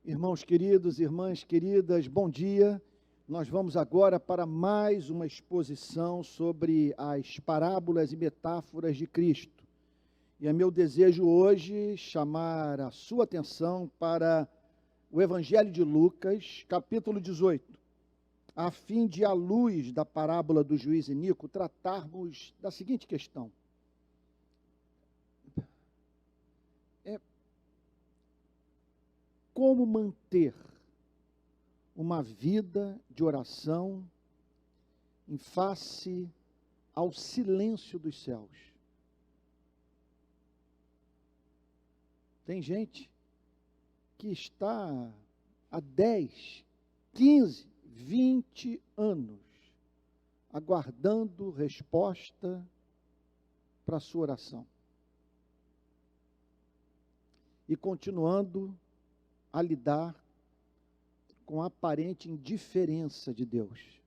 Irmãos queridos, irmãs queridas, bom dia. Nós vamos agora para mais uma exposição sobre as parábolas e metáforas de Cristo. E é meu desejo hoje chamar a sua atenção para o Evangelho de Lucas, capítulo 18, a fim de, à luz da parábola do juiz Inico, tratarmos da seguinte questão. Como manter uma vida de oração em face ao silêncio dos céus? Tem gente que está há 10, 15, 20 anos aguardando resposta para a sua oração. E continuando a lidar com a aparente indiferença de Deus.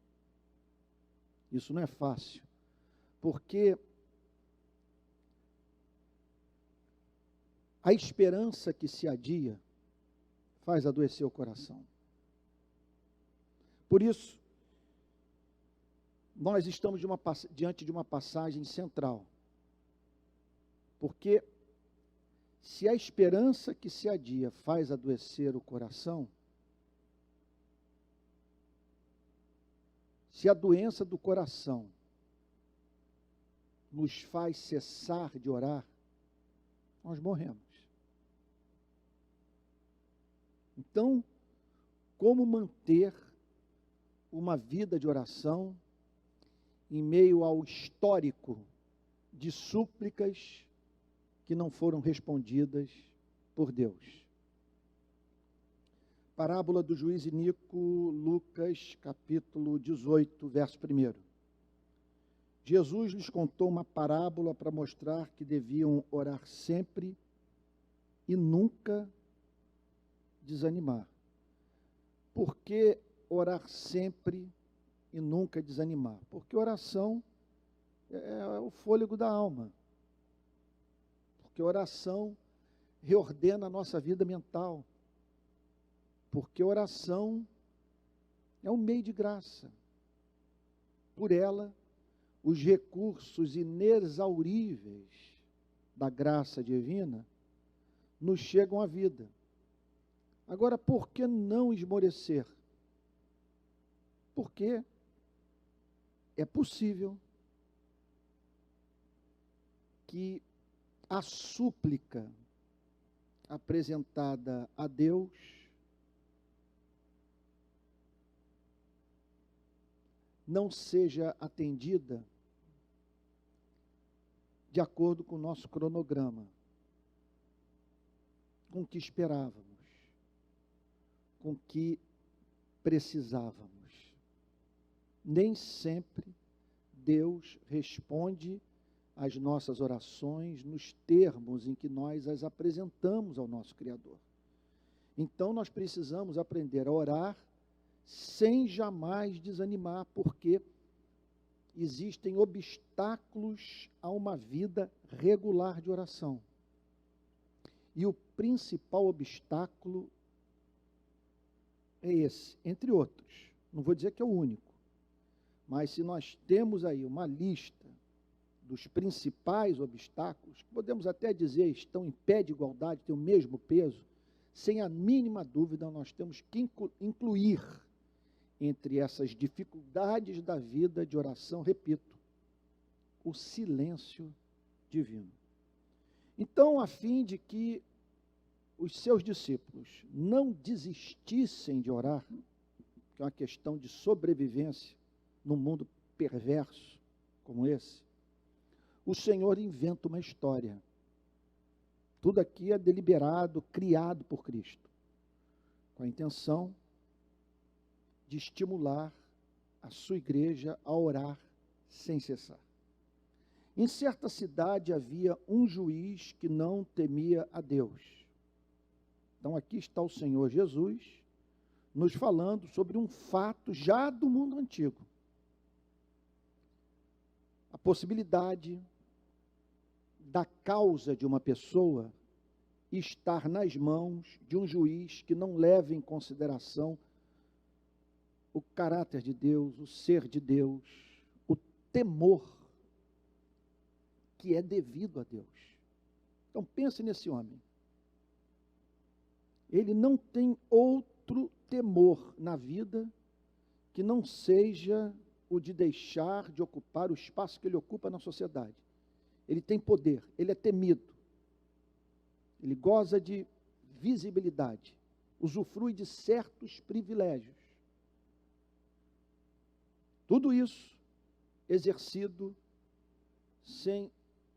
Isso não é fácil, porque a esperança que se adia faz adoecer o coração. Por isso, nós estamos diante de uma passagem central, porque se a esperança que se adia faz adoecer o coração, se a doença do coração nos faz cessar de orar, nós morremos. Então, como manter uma vida de oração em meio ao histórico de súplicas que não foram respondidas por Deus? Parábola do juiz Inico, Lucas, capítulo 18, verso 1. Jesus lhes contou uma parábola para mostrar que deviam orar sempre e nunca desanimar. Por que orar sempre e nunca desanimar? Porque oração é o fôlego da alma. Porque oração reordena a nossa vida mental. Porque oração é um meio de graça. Por ela, os recursos inexauríveis da graça divina nos chegam à vida. Agora, por que não esmorecer? Porque é possível que a súplica apresentada a Deus não seja atendida de acordo com o nosso cronograma, com o que esperávamos, com o que precisávamos. Nem sempre Deus responde as nossas orações nos termos em que nós as apresentamos ao nosso Criador. Então nós precisamos aprender a orar sem jamais desanimar, porque existem obstáculos a uma vida regular de oração. E o principal obstáculo é esse, entre outros. Não vou dizer que é o único, mas se nós temos aí uma lista dos principais obstáculos, podemos até dizer estão em pé de igualdade, têm o mesmo peso, sem a mínima dúvida nós temos que incluir entre essas dificuldades da vida de oração, repito, o silêncio divino. Então, a fim de que os seus discípulos não desistissem de orar, que é uma questão de sobrevivência num mundo perverso como esse, o Senhor inventa uma história. Tudo aqui é deliberado, criado por Cristo, com a intenção de estimular a sua igreja a orar sem cessar. Em certa cidade havia um juiz que não temia a Deus. Então aqui está o Senhor Jesus nos falando sobre um fato já do mundo antigo. A possibilidade da causa de uma pessoa estar nas mãos de um juiz que não leva em consideração o caráter de Deus, o ser de Deus, o temor que é devido a Deus. Então pense nesse homem. Ele não tem outro temor na vida que não seja o de deixar de ocupar o espaço que ele ocupa na sociedade. Ele tem poder, ele é temido, ele goza de visibilidade, usufrui de certos privilégios. Tudo isso exercido sem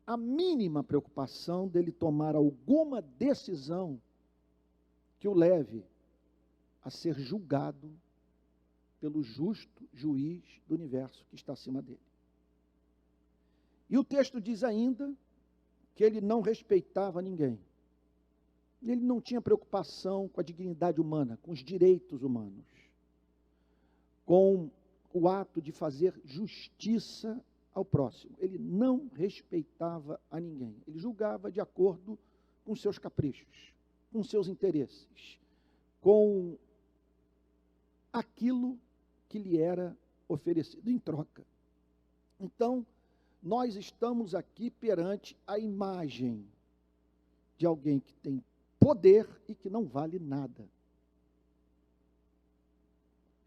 a mínima preocupação dele tomar alguma decisão que o leve a ser julgado pelo justo juiz do universo que está acima dele. E o texto diz ainda que ele não respeitava ninguém. Ele não tinha preocupação com a dignidade humana, com os direitos humanos, com o ato de fazer justiça ao próximo. Ele não respeitava a ninguém. Ele julgava de acordo com seus caprichos, com seus interesses, com aquilo que lhe era oferecido em troca. Então, nós estamos aqui perante a imagem de alguém que tem poder e que não vale nada.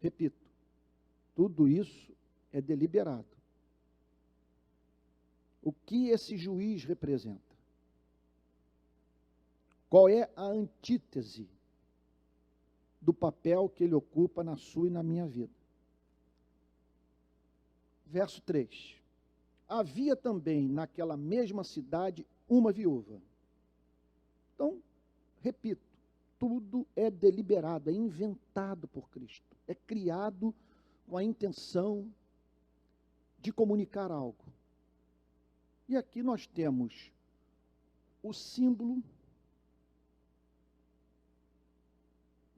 Repito, tudo isso é deliberado. O que esse juiz representa? Qual é a antítese do papel que ele ocupa na sua e na minha vida? Verso 3. Havia também naquela mesma cidade uma viúva. Então, repito, tudo é deliberado, é inventado por Cristo, é criado com a intenção de comunicar algo. E aqui nós temos o símbolo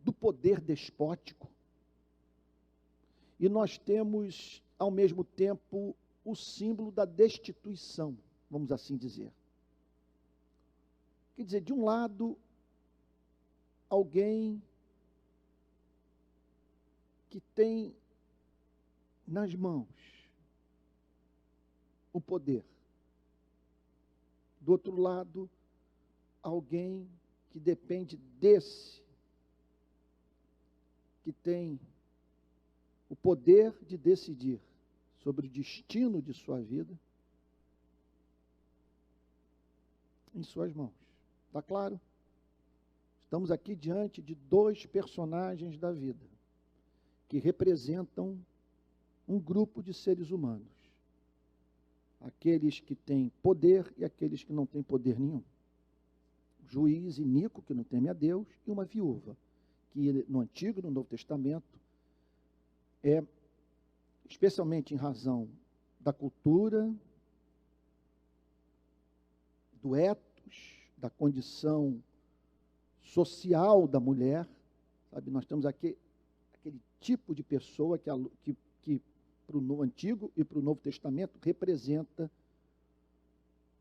do poder despótico e nós temos, ao mesmo tempo, o símbolo da destituição, vamos assim dizer. Quer dizer, de um lado, alguém que tem nas mãos o poder. Do outro lado, alguém que depende desse, que tem o poder de decidir sobre o destino de sua vida em suas mãos. Está claro? Estamos aqui diante de dois personagens da vida que representam um grupo de seres humanos. Aqueles que têm poder e aqueles que não têm poder nenhum. O juiz iníquo, que não teme a Deus, e uma viúva, que no Antigo e no Novo Testamento é, especialmente em razão da cultura, do ethos, da condição social da mulher, sabe? Nós temos aqui aquele tipo de pessoa que para o Antigo e para o Novo Testamento representa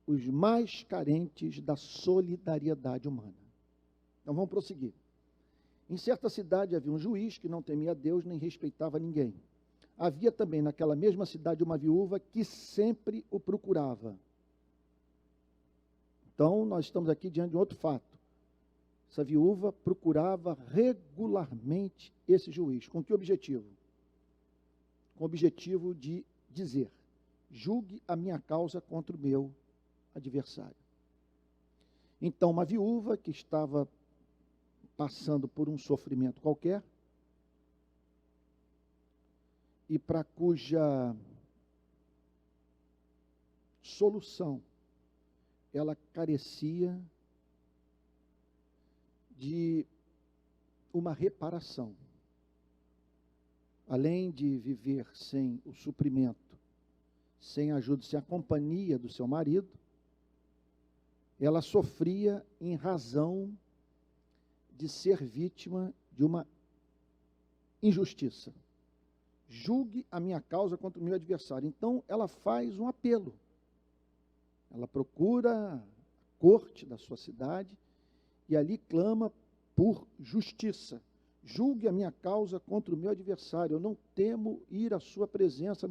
os mais carentes da solidariedade humana. Então vamos prosseguir. Em certa cidade havia um juiz que não temia a Deus nem respeitava ninguém. Havia também naquela mesma cidade uma viúva que sempre o procurava. Então nós estamos aqui diante de outro fato. Essa viúva procurava regularmente esse juiz. Com que objetivo? Com o objetivo de dizer: julgue a minha causa contra o meu adversário. Então, uma viúva que estava passando por um sofrimento qualquer e para cuja solução ela carecia de uma reparação. Além de viver sem o suprimento, sem a ajuda, sem a companhia do seu marido, ela sofria em razão de ser vítima de uma injustiça. Julgue a minha causa contra o meu adversário. Então, ela faz um apelo. Ela procura a corte da sua cidade e ali clama por justiça. Julgue a minha causa contra o meu adversário. Eu não temo ir à sua presença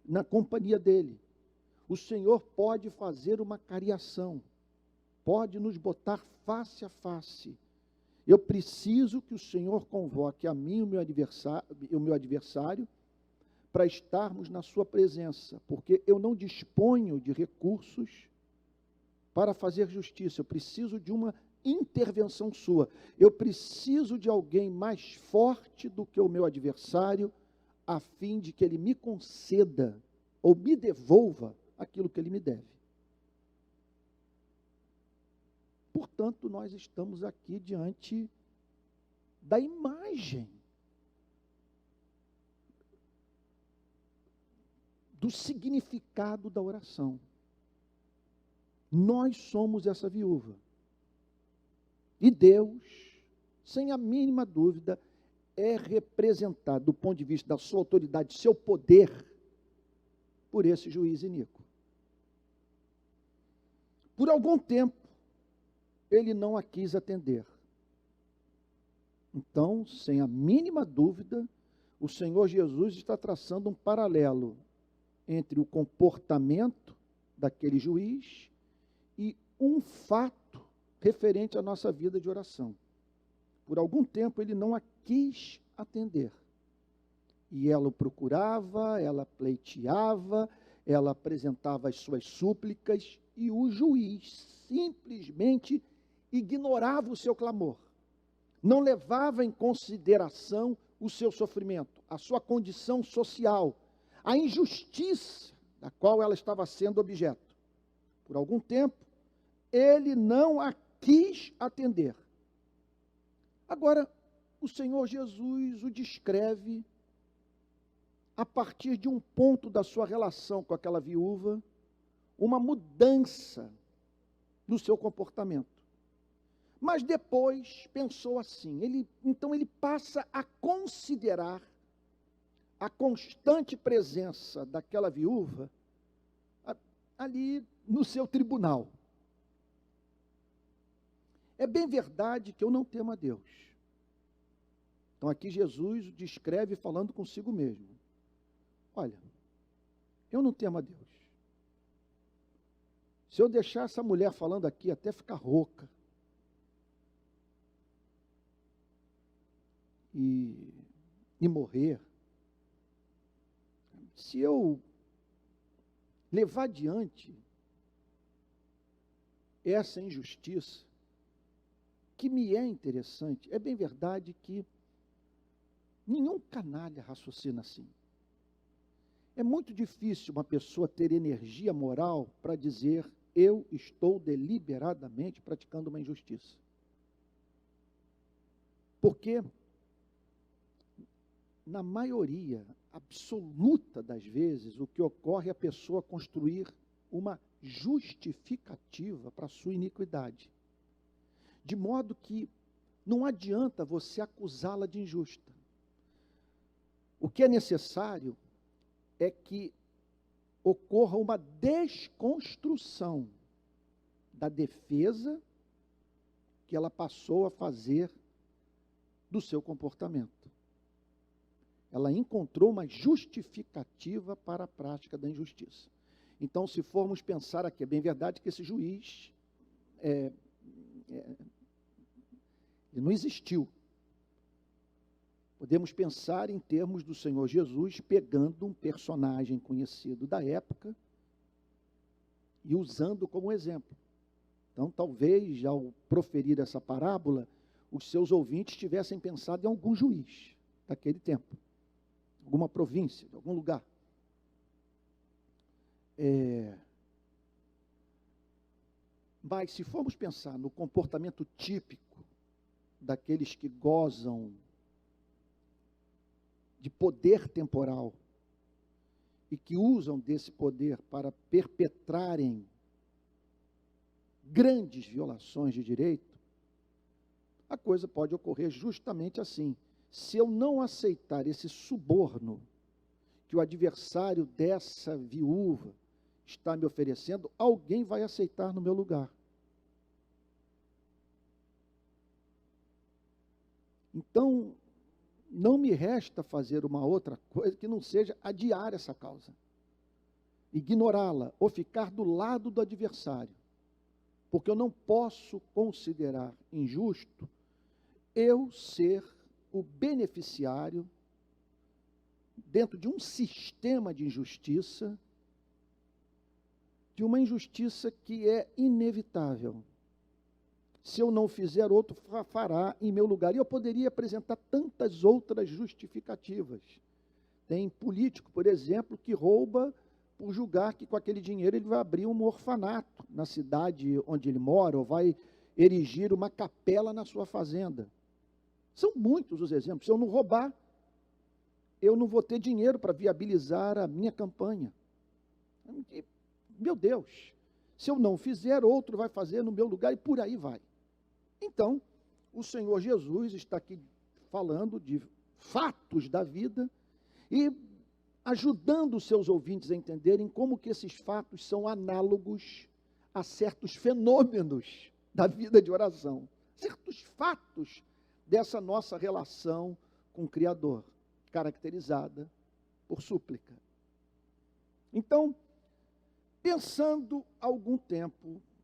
na companhia dele. O Senhor pode fazer uma cariação, pode nos botar face a face. Eu preciso que o Senhor convoque a mim e o meu adversário para estarmos na sua presença, porque eu não disponho de recursos para fazer justiça. Eu preciso de uma intervenção sua. Eu preciso de alguém mais forte do que o meu adversário, a fim de que ele me conceda ou me devolva aquilo que ele me deve. Portanto, nós estamos aqui diante da imagem do significado da oração. Nós somos essa viúva. E Deus, sem a mínima dúvida, é representado do ponto de vista da sua autoridade, seu poder, por esse juiz iníquo. Por algum tempo, ele não a quis atender. Então, sem a mínima dúvida, o Senhor Jesus está traçando um paralelo entre o comportamento daquele juiz e um fato referente à nossa vida de oração. Por algum tempo ele não a quis atender. E ela o procurava, ela pleiteava, ela apresentava as suas súplicas e o juiz simplesmente ignorava o seu clamor. Não levava em consideração o seu sofrimento, a sua condição social, a injustiça da qual ela estava sendo objeto. Por algum tempo, ele não a quis atender. Agora, o Senhor Jesus o descreve a partir de um ponto da sua relação com aquela viúva, uma mudança no seu comportamento. Mas depois pensou assim, então ele passa a considerar a constante presença daquela viúva ali no seu tribunal. É bem verdade que eu não temo a Deus. Então aqui Jesus descreve falando consigo mesmo. Olha, eu não temo a Deus. Se eu deixar essa mulher falando aqui até ficar rouca, e morrer, se eu levar adiante essa injustiça, que me é interessante, é bem verdade que nenhum canalha raciocina assim. É muito difícil uma pessoa ter energia moral para dizer: eu estou deliberadamente praticando uma injustiça. Porque, na maioria absoluta das vezes, o que ocorre é a pessoa construir uma justificativa para a sua iniquidade. De modo que não adianta você acusá-la de injusta. O que é necessário é que ocorra uma desconstrução da defesa que ela passou a fazer do seu comportamento. Ela encontrou uma justificativa para a prática da injustiça. Então, se formos pensar aqui, é bem verdade que esse juiz ele não existiu. Podemos pensar em termos do Senhor Jesus pegando um personagem conhecido da época e usando como exemplo. Então, talvez, ao proferir essa parábola, os seus ouvintes tivessem pensado em algum juiz daquele tempo, alguma província, de algum lugar. Mas, se formos pensar no comportamento típico daqueles que gozam de poder temporal e que usam desse poder para perpetrarem grandes violações de direito, a coisa pode ocorrer justamente assim. Se eu não aceitar esse suborno que o adversário dessa viúva está me oferecendo, alguém vai aceitar no meu lugar. Então, não me resta fazer uma outra coisa que não seja adiar essa causa, ignorá-la ou ficar do lado do adversário, porque eu não posso considerar injusto eu ser o beneficiário dentro de um sistema de injustiça, de uma injustiça que é inevitável. Se eu não fizer, outro fará em meu lugar. E eu poderia apresentar tantas outras justificativas. Tem político, por exemplo, que rouba por julgar que com aquele dinheiro ele vai abrir um orfanato na cidade onde ele mora, ou vai erigir uma capela na sua fazenda. São muitos os exemplos. Se eu não roubar, eu não vou ter dinheiro para viabilizar a minha campanha. Meu Deus, se eu não fizer, outro vai fazer no meu lugar e por aí vai. Então, o Senhor Jesus está aqui falando de fatos da vida e ajudando os seus ouvintes a entenderem como que esses fatos são análogos a certos fenômenos da vida de oração, certos fatos dessa nossa relação com o Criador, caracterizada por súplica. Então, pensando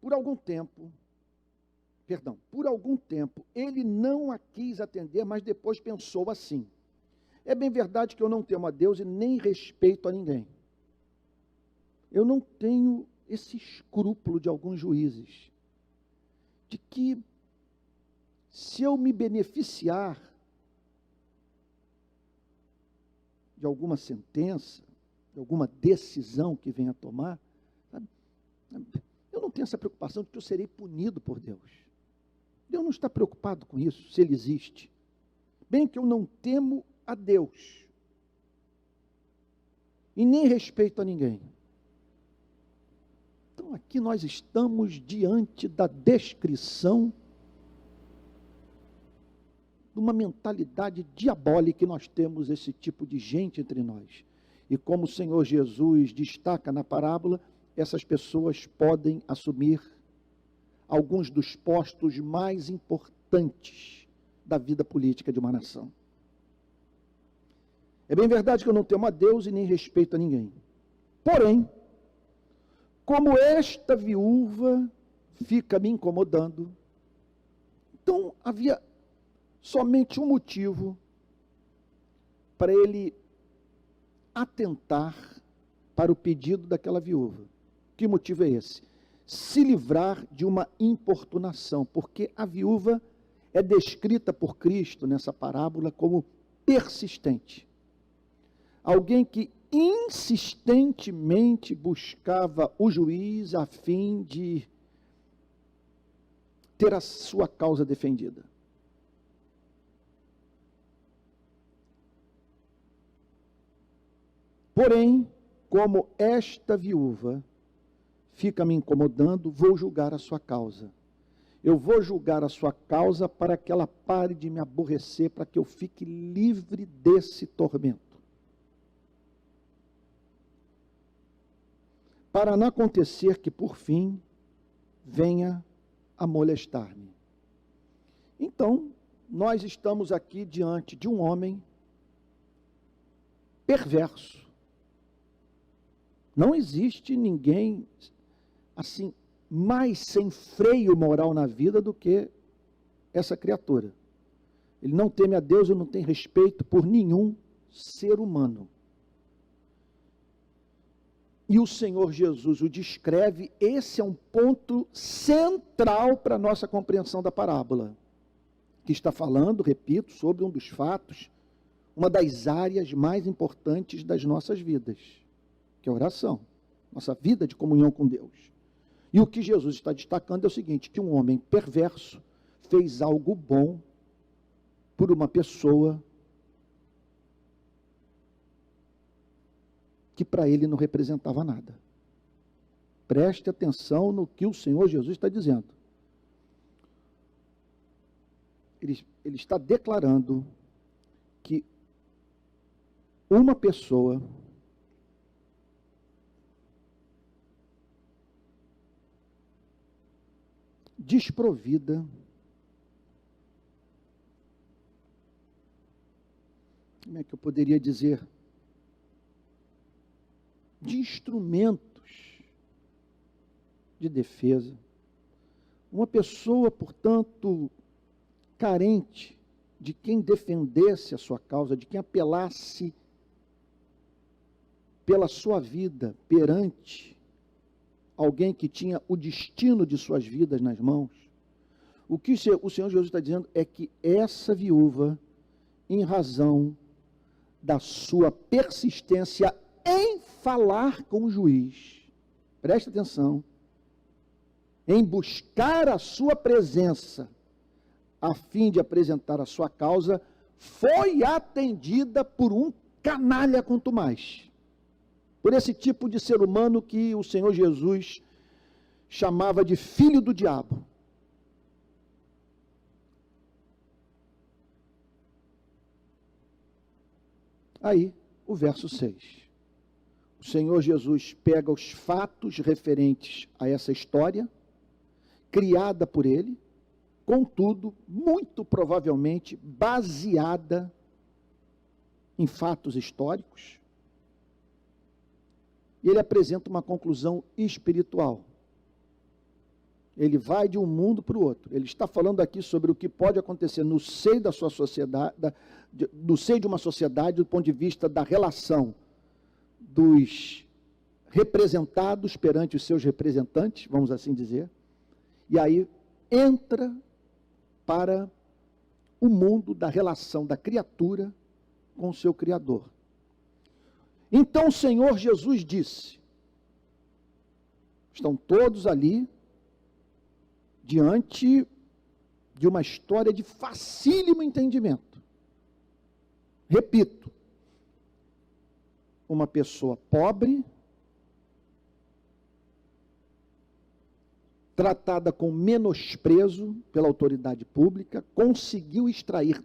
por algum tempo, ele não a quis atender, mas depois pensou assim: é bem verdade que eu não temo a Deus e nem respeito a ninguém. Eu não tenho esse escrúpulo de alguns juízes, de que se eu me beneficiar de alguma sentença, de alguma decisão que venha a tomar, sabe, eu não tenho essa preocupação de que eu serei punido por Deus. Deus não está preocupado com isso, se Ele existe. Bem que eu não temo a Deus e nem respeito a ninguém. Então aqui nós estamos diante da descrição de uma mentalidade diabólica, que nós temos esse tipo de gente entre nós. E como o Senhor Jesus destaca na parábola, essas pessoas podem assumir alguns dos postos mais importantes da vida política de uma nação. É bem verdade que eu não temo a Deus e nem respeito a ninguém. Porém, como esta viúva fica me incomodando, então havia somente um motivo para ele atentar para o pedido daquela viúva. Que motivo é esse? Se livrar de uma importunação, porque a viúva é descrita por Cristo nessa parábola como persistente. Alguém que insistentemente buscava o juiz a fim de ter a sua causa defendida. Porém, como esta viúva fica me incomodando, vou julgar a sua causa. Eu vou julgar a sua causa para que ela pare de me aborrecer, para que eu fique livre desse tormento. Para não acontecer que, por fim, venha a molestar-me. Então, nós estamos aqui diante de um homem perverso. Não existe ninguém assim mais sem freio moral na vida do que essa criatura. Ele não teme a Deus e não tem respeito por nenhum ser humano. E o Senhor Jesus o descreve. Esse é um ponto central para a nossa compreensão da parábola, que está falando, repito, sobre um dos fatos, uma das áreas mais importantes das nossas vidas, que é a oração, nossa vida de comunhão com Deus. E o que Jesus está destacando é o seguinte, que um homem perverso fez algo bom por uma pessoa que para ele não representava nada. Preste atenção no que o Senhor Jesus está dizendo. Ele está declarando que uma pessoa desprovida como é que eu poderia dizer, de instrumentos de defesa. Uma pessoa, portanto, carente de quem defendesse a sua causa, de quem apelasse pela sua vida perante alguém que tinha o destino de suas vidas nas mãos. O que o Senhor Jesus está dizendo é que essa viúva, em razão da sua persistência em falar com o juiz, preste atenção, em buscar a sua presença, a fim de apresentar a sua causa, foi atendida por um canalha contumaz. Por esse tipo de ser humano que o Senhor Jesus chamava de filho do diabo. Aí, o verso 6. O Senhor Jesus pega os fatos referentes a essa história, criada por ele, contudo, muito provavelmente baseada em fatos históricos, e ele apresenta uma conclusão espiritual. Ele vai de um mundo para o outro. Ele está falando aqui sobre o que pode acontecer no seio da sua sociedade, no seio de uma sociedade, do ponto de vista da relação dos representados perante os seus representantes, vamos assim dizer, e aí entra para o mundo da relação da criatura com o seu Criador. Então o Senhor Jesus disse, estão todos ali, diante de uma história de facílimo entendimento. Repito, uma pessoa pobre, tratada com menosprezo pela autoridade pública, conseguiu extrair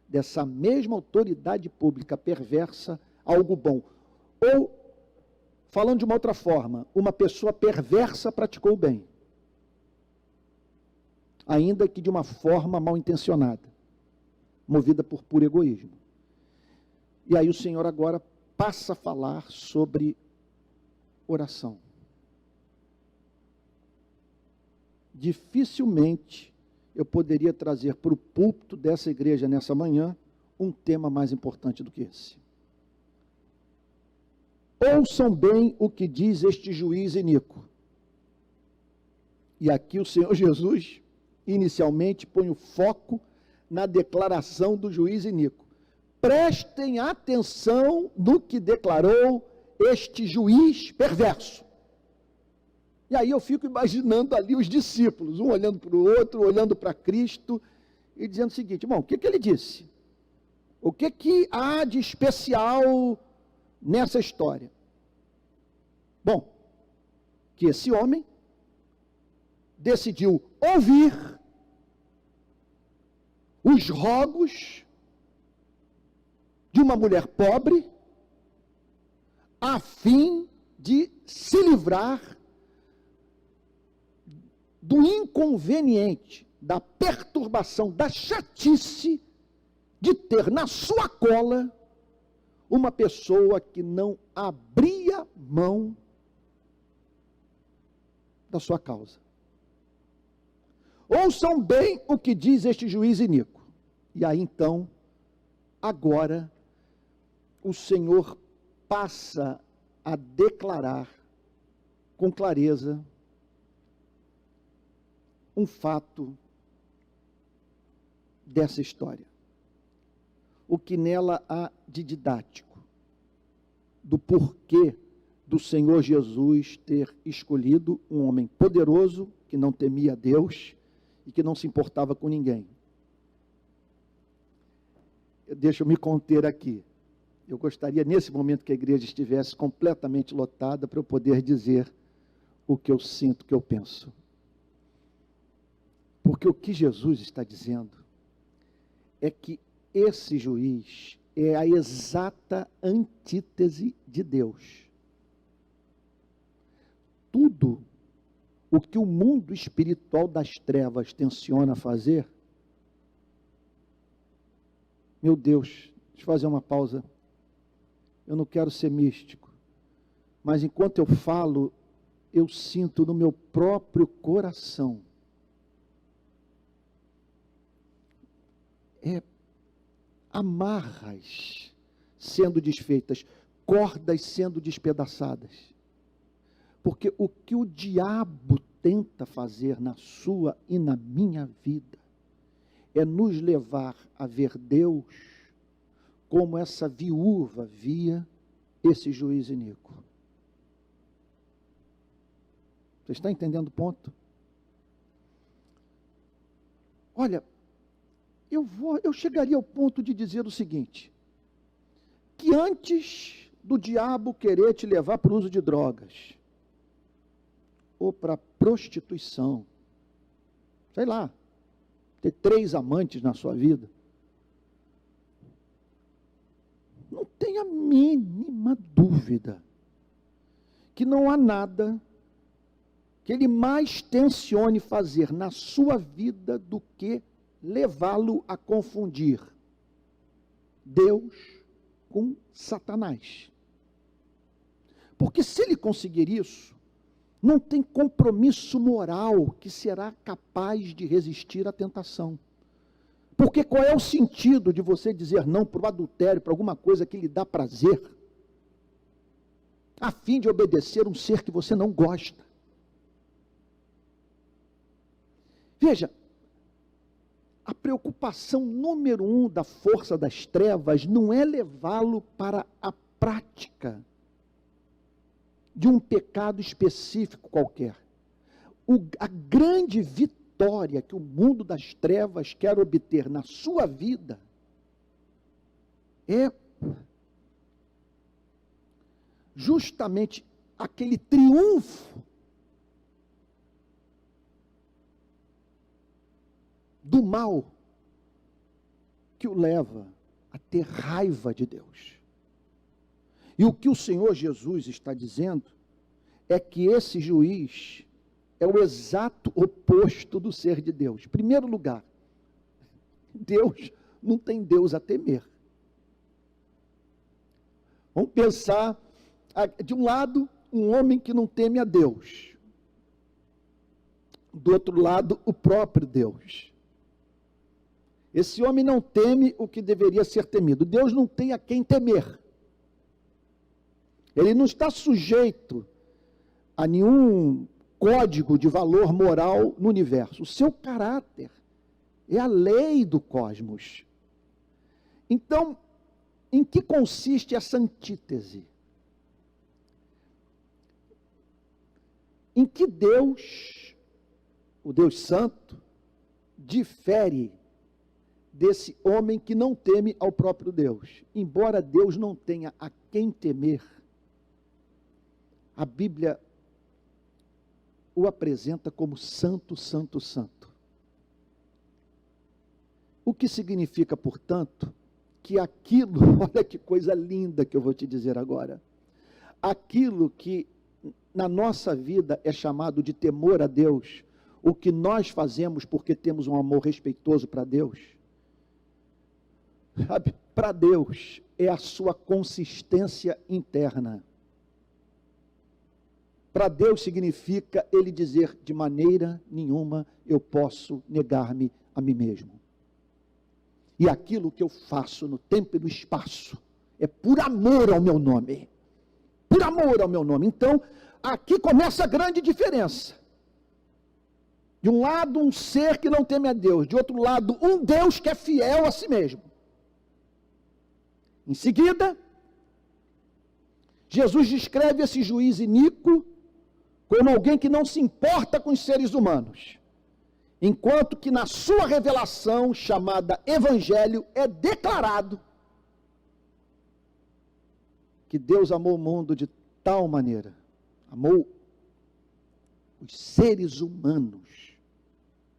dessa mesma autoridade pública perversa algo bom. Ou, falando de uma outra forma, uma pessoa perversa praticou o bem, ainda que de uma forma mal intencionada, movida por puro egoísmo. E aí o Senhor agora passa a falar sobre oração. Dificilmente eu poderia trazer para o púlpito dessa igreja nessa manhã um tema mais importante do que esse. Ouçam bem o que diz este juiz iníquo. E aqui o Senhor Jesus, inicialmente, põe o foco na declaração do juiz iníquo. Prestem atenção no que declarou este juiz perverso. E aí eu fico imaginando ali os discípulos, um olhando para o outro, olhando para Cristo, e dizendo o seguinte, bom, o que ele disse? O que há de especial nessa história? Bom, que esse homem decidiu ouvir os rogos de uma mulher pobre, a fim de se livrar do inconveniente, da perturbação, da chatice de ter na sua cola uma pessoa que não abria mão da sua causa. Ouçam bem o que diz este juiz iníquo. E aí então, agora, o Senhor passa a declarar com clareza um fato dessa história. O que nela há de didático, do porquê do Senhor Jesus ter escolhido um homem poderoso, que não temia a Deus e que não se importava com ninguém. Deixa eu me conter aqui. Eu gostaria, nesse momento, que a igreja estivesse completamente lotada para eu poder dizer o que eu sinto, o que eu penso. Porque o que Jesus está dizendo é que esse juiz é a exata antítese de Deus. Tudo o que o mundo espiritual das trevas tenciona fazer, meu Deus, Deixa eu fazer uma pausa. Eu não quero ser místico, mas enquanto eu falo, eu sinto no meu próprio coração amarras sendo desfeitas, cordas sendo despedaçadas. Porque o que o diabo tenta fazer na sua e na minha vida é nos levar a ver Deus como essa viúva via esse juiz iníquo. Você está entendendo o ponto? Olha, eu chegaria ao ponto de dizer o seguinte, que antes do diabo querer te levar para o uso de drogas, ou para prostituição, sei lá, ter 3 amantes na sua vida, não tenha a mínima dúvida que não há nada que ele mais tencione fazer na sua vida do que levá-lo a confundir Deus com Satanás. Porque se ele conseguir isso, não tem compromisso moral que será capaz de resistir à tentação. Porque qual é o sentido de você dizer não para o adultério, para alguma coisa que lhe dá prazer, a fim de obedecer um ser que você não gosta? Veja, a preocupação número 1 da força das trevas não é levá-lo para a prática de um pecado específico qualquer. A grande vitória que o mundo das trevas quer obter na sua vida é justamente aquele triunfo do mal que o leva a ter raiva de Deus. E o que o Senhor Jesus está dizendo é que esse juiz é o exato oposto do ser de Deus. Em primeiro lugar, Deus não tem Deus a temer. Vamos pensar, de um lado, um homem que não teme a Deus. Do outro lado, o próprio Deus. Esse homem não teme o que deveria ser temido. Deus não tem a quem temer. Ele não está sujeito a nenhum código de valor moral no universo. O seu caráter é a lei do cosmos. Então, em que consiste essa antítese? Em que Deus, o Deus Santo, difere desse homem que não teme ao próprio Deus? Embora Deus não tenha a quem temer, a Bíblia o apresenta como santo, santo, santo. O que significa, portanto, que aquilo, olha que coisa linda que eu vou te dizer agora, aquilo que na nossa vida é chamado de temor a Deus, o que nós fazemos porque temos um amor respeitoso para Deus, sabe, para Deus é a sua consistência interna. Para Deus significa ele dizer, de maneira nenhuma eu posso negar-me a mim mesmo. E aquilo que eu faço no tempo e no espaço é por amor ao meu nome. Por amor ao meu nome. Então, aqui começa a grande diferença. De um lado, um ser que não teme a Deus. De outro lado, um Deus que é fiel a si mesmo. Em seguida, Jesus descreve esse juiz iníquo como alguém que não se importa com os seres humanos, enquanto que na sua revelação, chamada Evangelho, é declarado que Deus amou o mundo de tal maneira, amou os seres humanos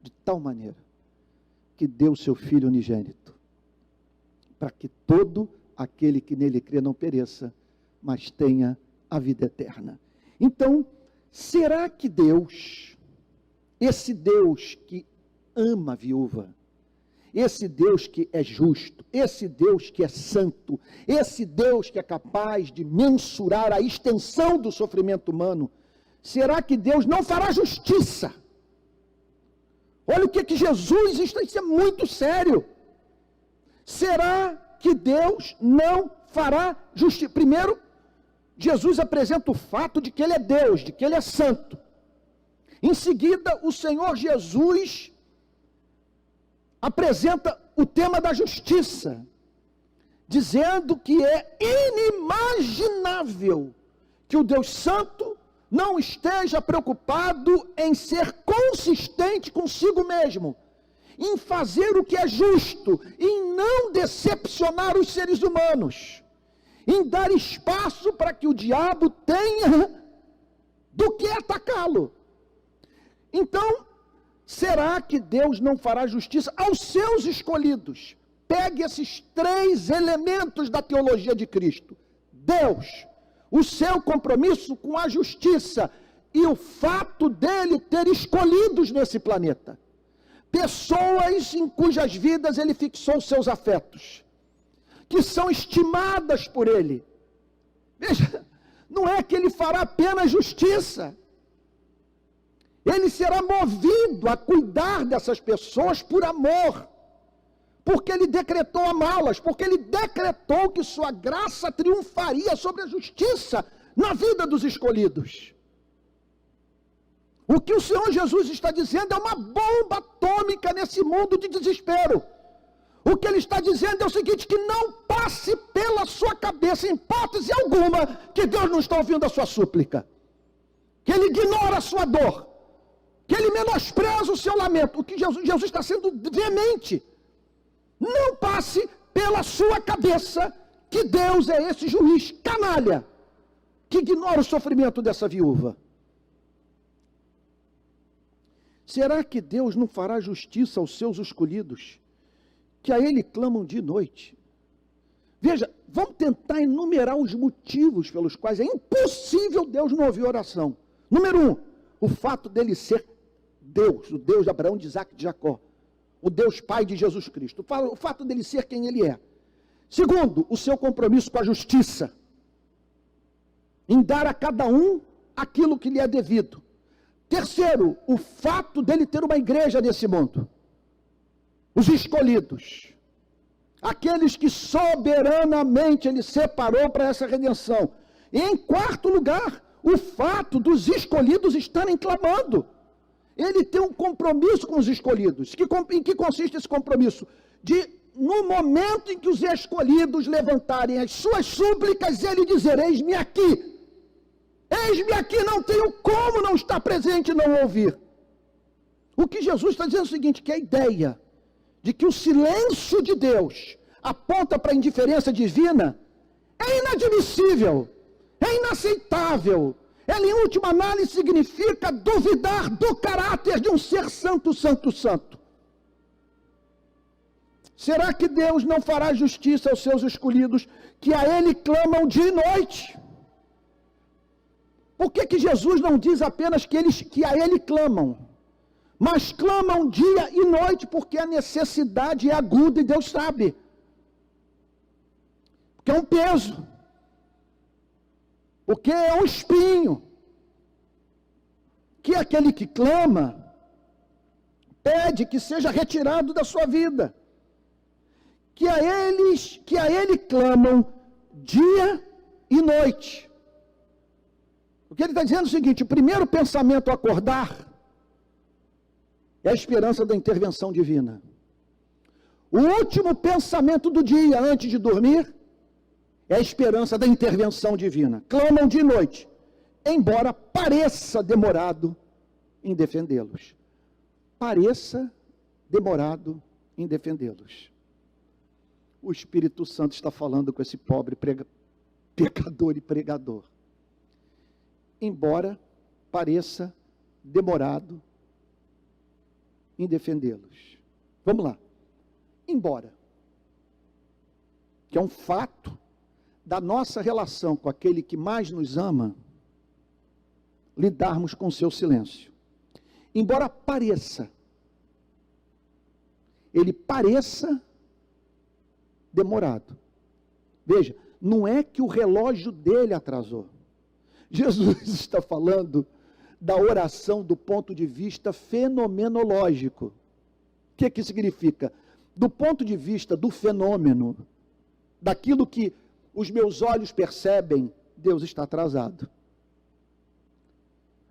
de tal maneira, que deu seu Filho unigênito, para que todo aquele que nele crê não pereça, mas tenha a vida eterna. Então, será que Deus, esse Deus que ama a viúva, esse Deus que é justo, esse Deus que é santo, esse Deus que é capaz de mensurar a extensão do sofrimento humano, será que Deus não fará justiça? Olha o que Jesus está, isso é muito sério. Será que Deus não fará justiça? Primeiro, Jesus apresenta o fato de que Ele é Deus, de que Ele é santo. Em seguida, o Senhor Jesus apresenta o tema da justiça, dizendo que é inimaginável que o Deus Santo não esteja preocupado em ser consistente consigo mesmo, em fazer o que é justo, em não decepcionar os seres humanos, em dar espaço para que o diabo tenha do que atacá-lo. Então, será que Deus não fará justiça aos seus escolhidos? Pegue esses 3 elementos da teologia de Cristo: Deus, o seu compromisso com a justiça e o fato dele ter escolhidos nesse planeta pessoas em cujas vidas ele fixou seus afetos, que são estimadas por ele. Veja, não é que ele fará apenas justiça, ele será movido a cuidar dessas pessoas por amor, porque ele decretou amá-las, porque ele decretou que sua graça triunfaria sobre a justiça na vida dos escolhidos. O que o Senhor Jesus está dizendo é uma bomba atômica nesse mundo de desespero. O que ele está dizendo é o seguinte: que não passe pela sua cabeça, em hipótese alguma, que Deus não está ouvindo a sua súplica, que ele ignora a sua dor, que ele menospreza o seu lamento. O que Jesus está sendo veemente: não passe pela sua cabeça que Deus é esse juiz canalha, que ignora o sofrimento dessa viúva. Será que Deus não fará justiça aos seus escolhidos, que a Ele clamam de noite? Veja, vamos tentar enumerar os motivos pelos quais é impossível Deus não ouvir oração. Número 1, o fato dele ser Deus, o Deus de Abraão, de Isaac e de Jacó, o Deus Pai de Jesus Cristo, o fato dele ser quem ele é. Segundo, o seu compromisso com a justiça, em dar a cada um aquilo que lhe é devido. Terceiro, o fato dele ter uma igreja nesse mundo, os escolhidos, aqueles que soberanamente ele separou para essa redenção. E em quarto lugar, o fato dos escolhidos estarem clamando. Ele tem um compromisso com os escolhidos. Em que consiste esse compromisso? No momento em que os escolhidos levantarem as suas súplicas, ele dizer: eis-me aqui, não tenho como não estar presente e não ouvir. O que Jesus está dizendo é o seguinte: que a ideia de que o silêncio de Deus aponta para a indiferença divina é inadmissível, é inaceitável. Ela, em última análise, significa duvidar do caráter de um ser santo, santo, santo. Será que Deus não fará justiça aos seus escolhidos, que a Ele clamam dia e noite? Por que Jesus não diz apenas que a Ele clamam, mas clamam dia e noite? Porque a necessidade é aguda e Deus sabe. Porque é um peso. Porque é um espinho. Que aquele que clama, pede que seja retirado da sua vida. Que a Ele clamam dia e noite. O que ele está dizendo é o seguinte: o primeiro pensamento a acordar é a esperança da intervenção divina. O último pensamento do dia, antes de dormir, é a esperança da intervenção divina. Clamam de noite, embora pareça demorado em defendê-los. Pareça demorado em defendê-los. O Espírito Santo está falando com esse pobre pecador e pregador. Embora pareça demorado em defendê-los. Vamos lá. Embora, que é um fato da nossa relação com aquele que mais nos ama, lidarmos com seu silêncio. Embora pareça, ele pareça demorado. Veja, não é que o relógio dele atrasou. Jesus está falando da oração do ponto de vista fenomenológico. O que significa? Do ponto de vista do fenômeno, daquilo que os meus olhos percebem, Deus está atrasado.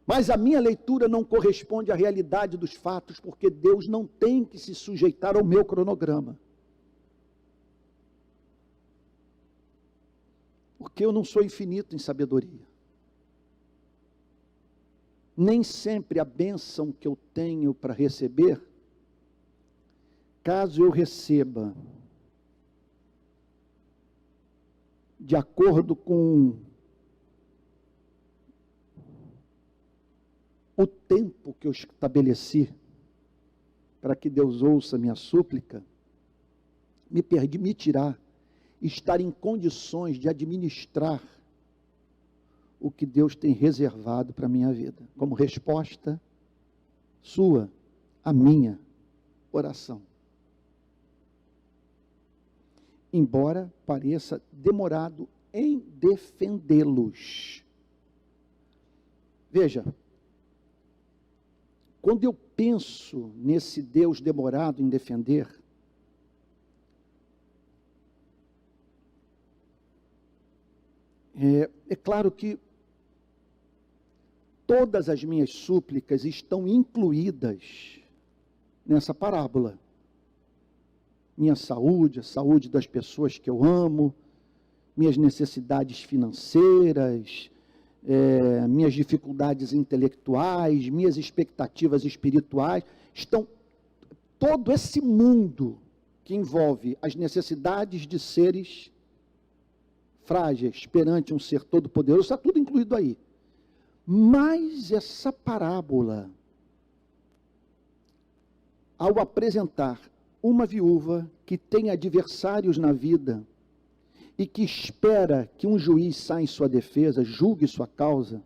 Mas a minha leitura não corresponde à realidade dos fatos, porque Deus não tem que se sujeitar ao meu cronograma. Porque eu não sou infinito em sabedoria. Nem sempre a bênção que eu tenho para receber, caso eu receba de acordo com o tempo que eu estabeleci para que Deus ouça minha súplica, me permitirá estar em condições de administrar o que Deus tem reservado para a minha vida, como resposta sua à minha oração. Embora pareça demorado em defendê-los. Veja, quando eu penso nesse Deus demorado em defender, é claro que todas as minhas súplicas estão incluídas nessa parábola. Minha saúde, a saúde das pessoas que eu amo, minhas necessidades financeiras, minhas dificuldades intelectuais, minhas expectativas espirituais, estão todo esse mundo que envolve as necessidades de seres frágeis perante um ser todo-poderoso, está tudo incluído aí. Mas essa parábola, ao apresentar uma viúva que tem adversários na vida e que espera que um juiz saia em sua defesa, julgue sua causa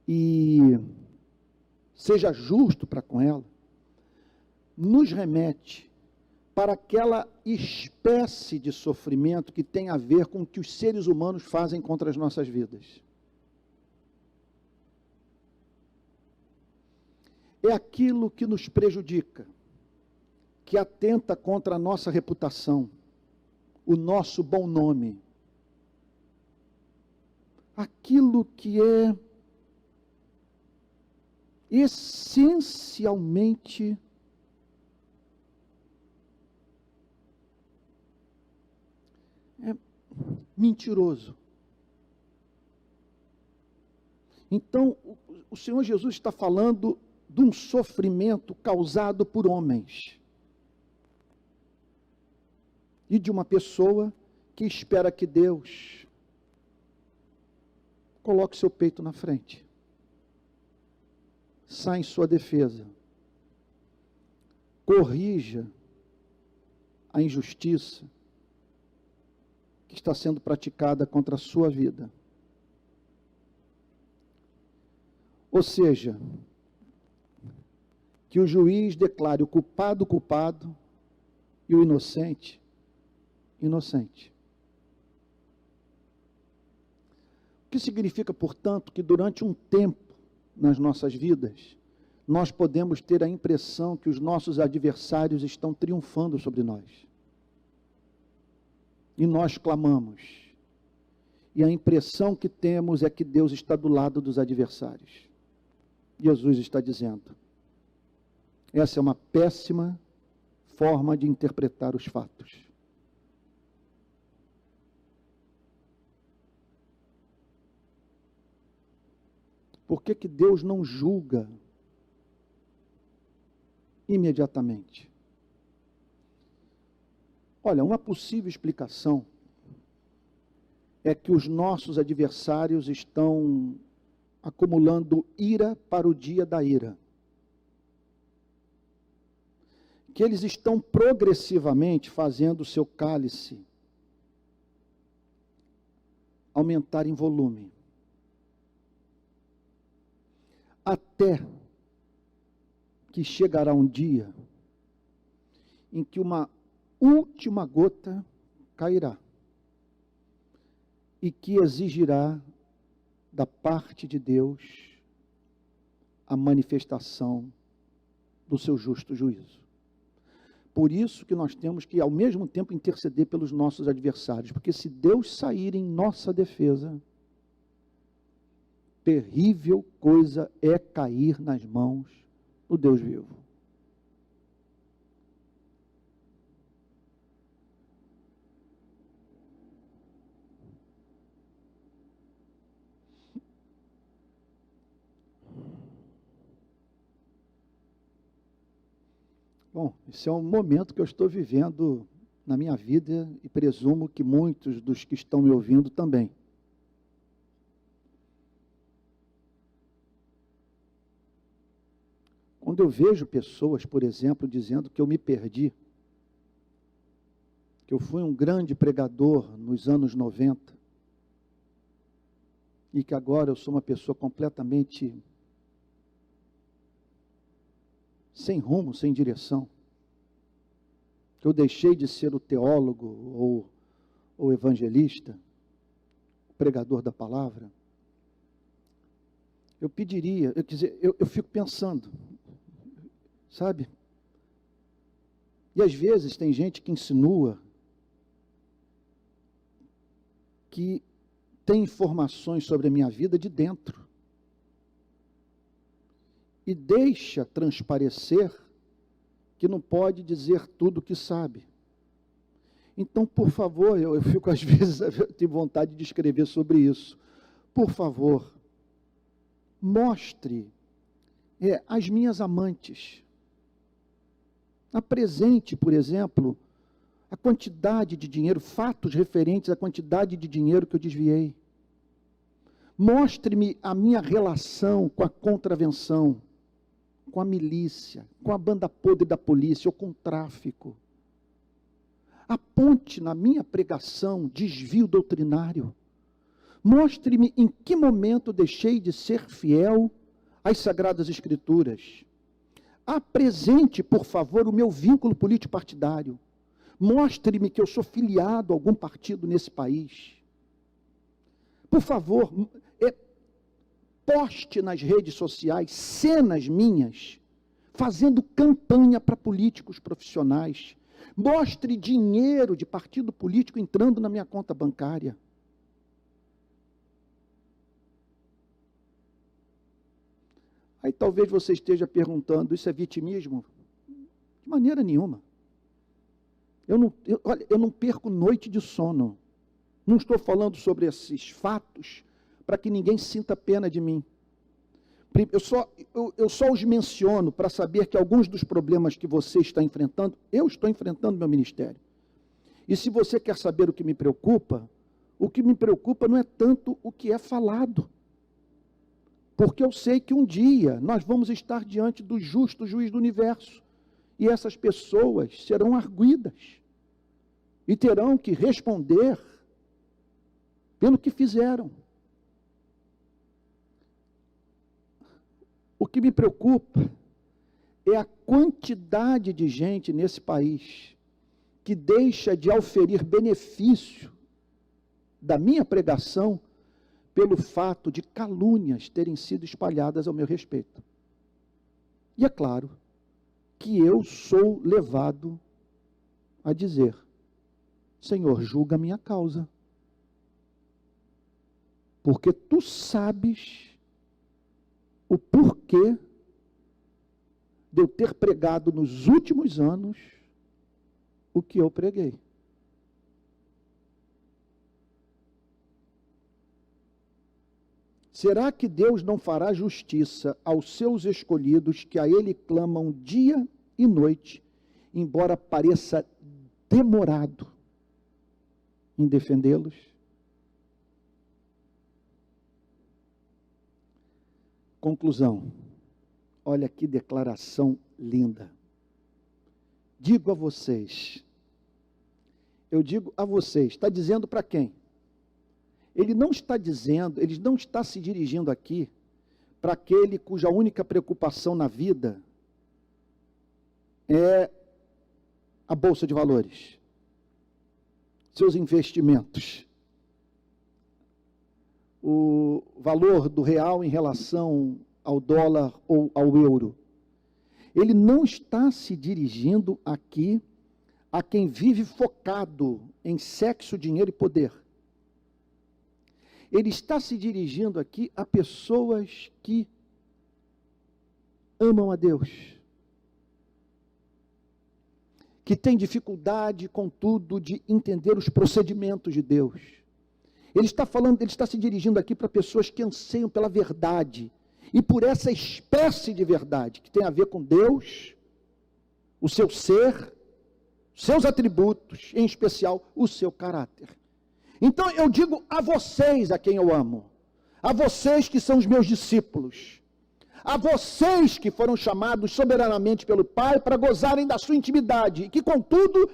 e seja justo para com ela, nos remete para aquela espécie de sofrimento que tem a ver com o que os seres humanos fazem contra as nossas vidas. É aquilo que nos prejudica, que atenta contra a nossa reputação, o nosso bom nome. Aquilo que é essencialmente mentiroso. Então, o Senhor Jesus está falando de um sofrimento causado por homens e de uma pessoa que espera que Deus coloque seu peito na frente, saia em sua defesa, corrija a injustiça que está sendo praticada contra a sua vida. Ou seja, que o juiz declare o culpado culpado e o inocente inocente. O que significa, portanto, que durante um tempo nas nossas vidas, nós podemos ter a impressão que os nossos adversários estão triunfando sobre nós. E nós clamamos. E a impressão que temos é que Deus está do lado dos adversários. Jesus está dizendo: essa é uma péssima forma de interpretar os fatos. Por que que Deus não julga imediatamente? Olha, uma possível explicação é que os nossos adversários estão acumulando ira para o dia da ira. Que eles estão progressivamente fazendo o seu cálice aumentar em volume. Até que chegará um dia em que uma última gota cairá e que exigirá da parte de Deus a manifestação do seu justo juízo. Por isso que nós temos que, ao mesmo tempo, interceder pelos nossos adversários, porque se Deus sair em nossa defesa, terrível coisa é cair nas mãos do Deus vivo. Bom, esse é um momento que eu estou vivendo na minha vida e presumo que muitos dos que estão me ouvindo também. Quando eu vejo pessoas, por exemplo, dizendo que eu me perdi, que eu fui um grande pregador nos anos 90 e que agora eu sou uma pessoa completamente sem rumo, sem direção, que eu deixei de ser o teólogo ou evangelista, o pregador da palavra, eu pediria, eu fico pensando, sabe? E às vezes tem gente que insinua que tem informações sobre a minha vida de dentro e deixa transparecer que não pode dizer tudo o que sabe. Então, por favor, eu fico às vezes, eu tenho vontade de escrever sobre isso. Por favor, mostre as minhas amantes. Apresente, por exemplo, a quantidade de dinheiro, fatos referentes à quantidade de dinheiro que eu desviei. Mostre-me a minha relação com a contravenção, com a milícia, com a banda podre da polícia ou com o tráfico. Aponte na minha pregação desvio doutrinário. Mostre-me em que momento deixei de ser fiel às Sagradas Escrituras. Apresente, por favor, o meu vínculo político-partidário. Mostre-me que eu sou filiado a algum partido nesse país. Por favor, poste nas redes sociais cenas minhas, fazendo campanha para políticos profissionais. Mostre dinheiro de partido político entrando na minha conta bancária. Aí talvez você esteja perguntando, isso é vitimismo? De maneira nenhuma. Olha, eu não perco noite de sono. Não estou falando sobre esses fatos para que ninguém sinta pena de mim. Eu só os menciono para saber que alguns dos problemas que você está enfrentando, eu estou enfrentando no meu ministério. E se você quer saber o que me preocupa não é tanto o que é falado. Porque eu sei que um dia nós vamos estar diante do justo juiz do universo. E essas pessoas serão arguidas. E terão que responder pelo que fizeram. O que me preocupa é a quantidade de gente nesse país que deixa de auferir benefício da minha pregação pelo fato de calúnias terem sido espalhadas ao meu respeito. E é claro que eu sou levado a dizer: Senhor, julga a minha causa. Porque tu sabes o porquê de eu ter pregado nos últimos anos o que eu preguei. Será que Deus não fará justiça aos seus escolhidos que a Ele clamam dia e noite, embora pareça demorado em defendê-los? Conclusão. Olha que declaração linda. Digo a vocês, eu digo a vocês, está dizendo para quem? Ele não está se dirigindo aqui para aquele cuja única preocupação na vida é a Bolsa de Valores, seus investimentos, o valor do real em relação ao dólar ou ao euro. Ele não está se dirigindo aqui a quem vive focado em sexo, dinheiro e poder. Ele está se dirigindo aqui a pessoas que amam a Deus, que têm dificuldade, contudo, de entender os procedimentos de Deus. Ele está se dirigindo aqui para pessoas que anseiam pela verdade, e por essa espécie de verdade, que tem a ver com Deus, o seu ser, seus atributos, em especial o seu caráter. Então eu digo a vocês a quem eu amo, a vocês que são os meus discípulos, a vocês que foram chamados soberanamente pelo Pai para gozarem da sua intimidade, e que contudo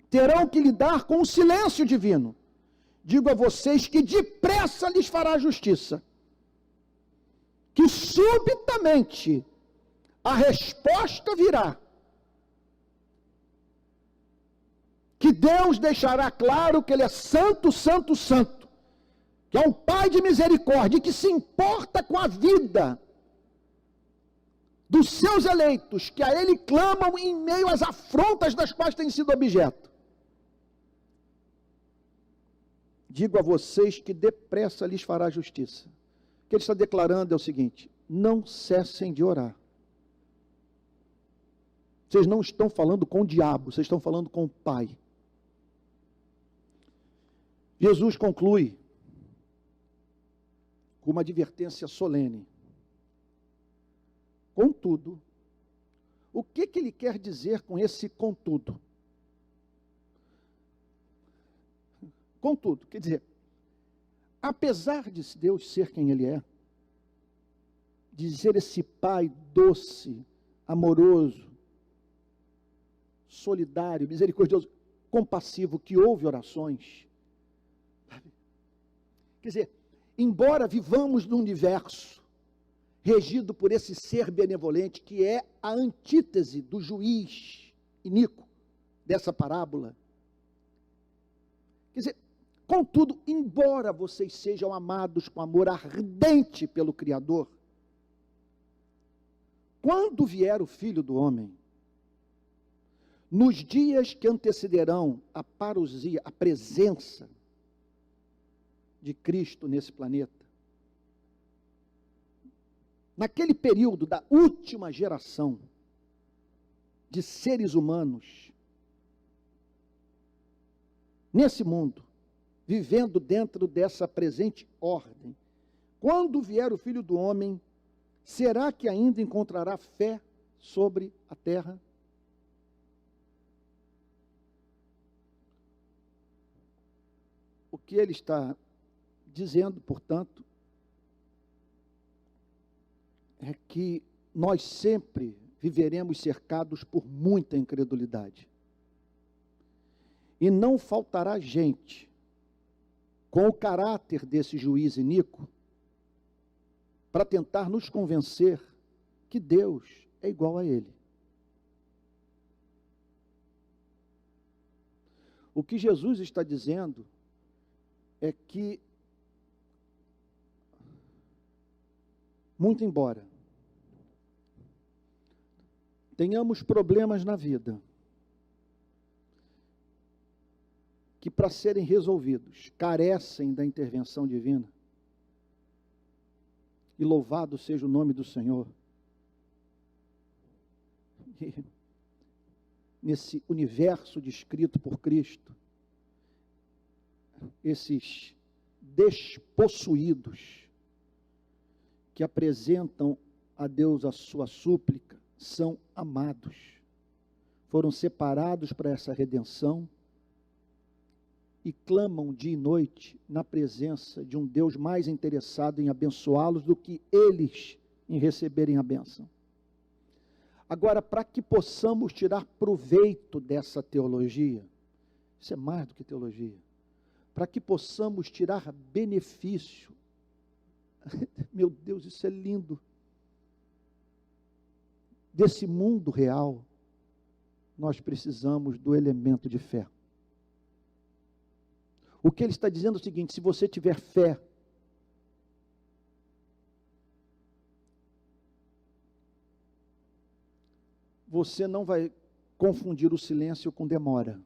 terão que lidar com o silêncio divino. Digo a vocês que depressa lhes fará justiça, que subitamente a resposta virá, que Deus deixará claro que Ele é santo, santo, santo, que é um Pai de misericórdia, e que se importa com a vida dos seus eleitos, que a Ele clamam em meio às afrontas das quais têm sido objeto. Digo a vocês que depressa lhes fará justiça. O que ele está declarando é o seguinte: não cessem de orar. Vocês não estão falando com o diabo, vocês estão falando com o Pai. Jesus conclui com uma advertência solene. Contudo, o que ele quer dizer com esse contudo? Contudo, quer dizer, apesar de Deus ser quem Ele é, de ser esse Pai doce, amoroso, solidário, misericordioso, compassivo, que ouve orações, quer dizer, embora vivamos num universo regido por esse ser benevolente, que é a antítese do juiz iníquo dessa parábola, quer dizer, contudo, embora vocês sejam amados com amor ardente pelo Criador, quando vier o Filho do Homem, nos dias que antecederão a parousia, a presença de Cristo nesse planeta, naquele período da última geração de seres humanos, nesse mundo, vivendo dentro dessa presente ordem, quando vier o Filho do Homem, será que ainda encontrará fé sobre a terra? O que ele está dizendo, portanto, é que nós sempre viveremos cercados por muita incredulidade. E não faltará gente com o caráter desse juiz iníquo para tentar nos convencer que Deus é igual a ele. O que Jesus está dizendo é que, muito embora tenhamos problemas na vida, que para serem resolvidos carecem da intervenção divina, e louvado seja o nome do Senhor, e nesse universo descrito por Cristo, esses despossuídos que apresentam a Deus a sua súplica são amados, foram separados para essa redenção e clamam dia e noite na presença de um Deus mais interessado em abençoá-los do que eles em receberem a bênção. Agora, para que possamos tirar proveito dessa teologia, isso é mais do que teologia, para que possamos tirar benefício, meu Deus, isso é lindo, desse mundo real, nós precisamos do elemento de fé. O que ele está dizendo é o seguinte: se você tiver fé, você não vai confundir o silêncio com demora.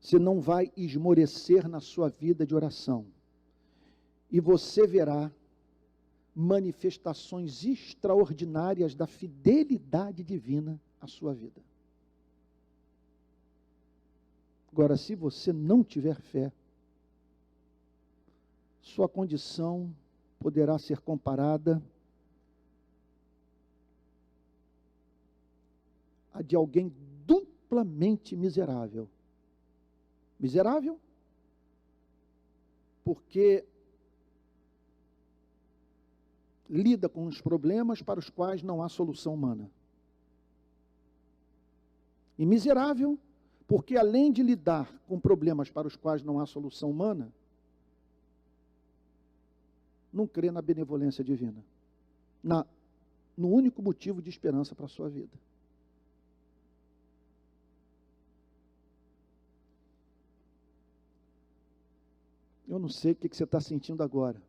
Você não vai esmorecer na sua vida de oração. E você verá manifestações extraordinárias da fidelidade divina à sua vida. Agora, se você não tiver fé, sua condição poderá ser comparada a de alguém duplamente miserável. Miserável porque lida com os problemas para os quais não há solução humana. E miserável porque, além de lidar com problemas para os quais não há solução humana, não crê na benevolência divina, no único motivo de esperança para a sua vida. Eu não sei o que você está sentindo agora,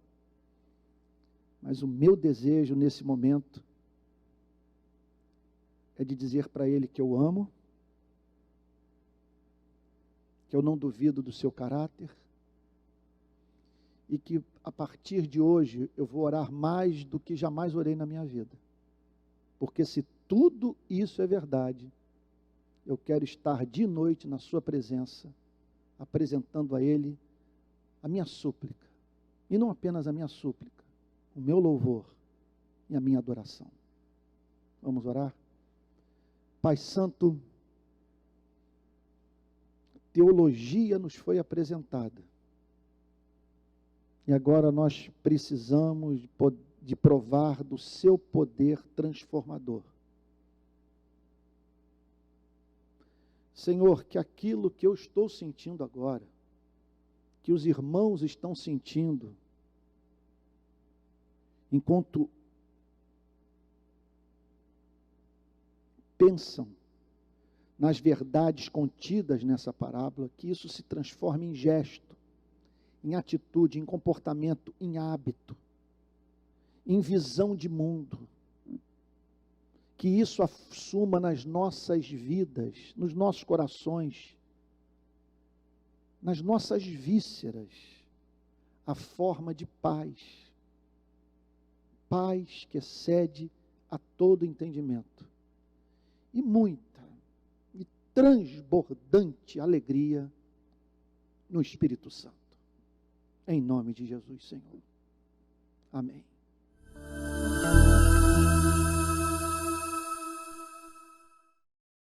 mas o meu desejo nesse momento é de dizer para ele que eu amo, que eu não duvido do seu caráter, e que a partir de hoje eu vou orar mais do que jamais orei na minha vida. Porque se tudo isso é verdade, eu quero estar de noite na sua presença, apresentando a ele a minha súplica, e não apenas a minha súplica, o meu louvor e a minha adoração. Vamos orar? Pai Santo, teologia nos foi apresentada, e agora nós precisamos de provar do seu poder transformador. Senhor, que aquilo que eu estou sentindo agora, que os irmãos estão sentindo, enquanto pensam nas verdades contidas nessa parábola, que isso se transforme em gesto, em atitude, em comportamento, em hábito, em visão de mundo. Que isso assuma nas nossas vidas, nos nossos corações, nas nossas vísceras, a forma de paz. Paz que excede a todo entendimento. E muita e transbordante alegria no Espírito Santo. Em nome de Jesus, Senhor. Amém.